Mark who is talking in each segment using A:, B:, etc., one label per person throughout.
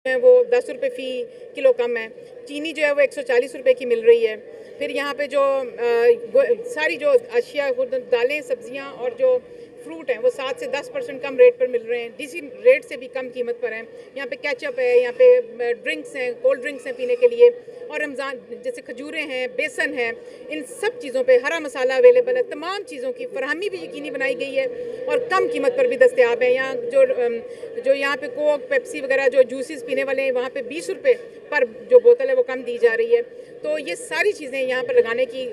A: वो 10 रुपये फ़ी किलो कम है। चीनी जो है वो 140 रुपये की मिल रही है। फिर यहाँ पे जो सारी जो अशिया दालें, सब्जियाँ और जो फ्रूट हैं वो 7 से 10% कम रेट पर मिल रहे हैं, डीसी रेट से भी कम कीमत पर हैं। यहाँ पे केचप है, यहाँ पे ड्रिंक्स हैं, कोल्ड ड्रिंक्स हैं पीने के लिए, और रमज़ान जैसे खजूरें हैं, बेसन है, इन सब चीज़ों पे हरा मसाला अवेलेबल है। तमाम चीज़ों की फराहमी भी यकीनी बनाई गई है और कम कीमत पर भी दस्तयाब है। यहाँ जो यहाँ पे कोक, पेप्सी वगैरह जो जूसेस पीने वाले हैं, वहाँ पे 20 रुपये पर जो बोतल है वो कम दी जा रही है। तो ये सारी चीज़ें यहाँ पर लगाने की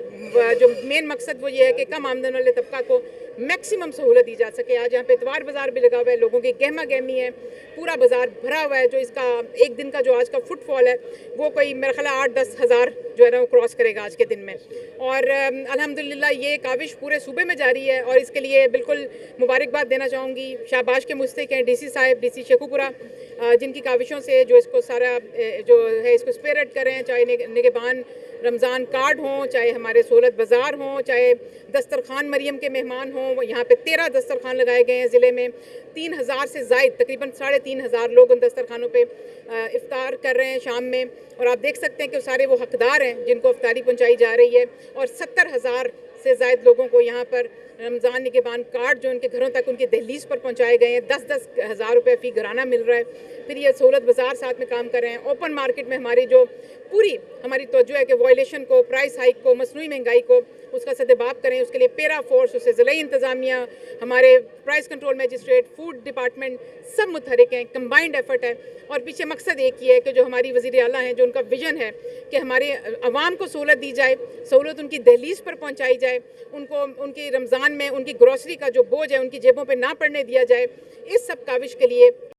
A: जो मेन मकसद वो ये है कि कम आमदन वाले तबका को मैक्सिमम सहूलत दी जा सके। आज यहाँ पे इतवार बाज़ार भी लगा हुआ है, लोगों की गहमा गहमी है, पूरा बाज़ार भरा हुआ है। जो इसका एक दिन का जो आज का फुटफॉल है वो कोई मेरा ख्याल 8-10 हज़ार जो है ना वो क्रॉस करेगा आज के दिन में। और अल्हम्दुलिल्लाह ये काविश पूरे सूबे में जारी है और इसके लिए बिल्कुल मुबारकबाद देना चाहूँगी। शाबाश के मुस्तहिक हैं डीसी साहब, डीसी शेखुपुरा, जिनकी काविशों से जो इसको सारा जो है इसको स्पेयरहेड करें, चाहे निगहबान रमज़ान कार्ड हों, चाहे हमारे सहूलत बाज़ार हों, चाहे दस्तरखान मरियम के मेहमान हों। यहाँ पे 13 दस्तरखान लगाए गए हैं ज़िले में। 3000 से ज़ायद, तकरीबन 3500 लोग उन दस्तरखानों पे इफ्तार कर रहे हैं शाम में। और आप देख सकते हैं कि सारे वो हकदार हैं जिनको इफ्तारी पहुँचाई जा रही है। और 70,000 से ज़ायद लोगों को यहाँ पर रमज़ान निगहबान कार्ड जो उनके घरों तक उनकी दहलीज पर पहुँचाए गए हैं। 10-10 हज़ार रुपये फ़ी घराना मिल रहा है। फिर ये सहूलत बाज़ार साथ में काम कर रहे हैं। ओपन मार्केट में हमारी जो पूरी हमारी तवज्जो है कि वायलेशन को, प्राइस हाइक को, मसनूई महंगाई को उसका सदेबाप करें। उसके लिए पेरा फोर्स, उससे ज़िलाई इंतज़ामिया, हमारे price control magistrate, food department सब मुतहरिक हैं। कंबाइंड एफर्ट है और पीछे मकसद एक ही है कि जो हमारी वज़ीर आला हैं, जो उनका विजन है कि हमारे अवाम को सहूलत दी जाए, सहूलत उनकी दहलीज पर पहुँचाई जाए, उनको उनकी रमज़ान में उनकी ग्रॉसरी का जो बोझ है उनकी जेबों पर ना पड़ने दिया जाए। इस सब काविश के लिए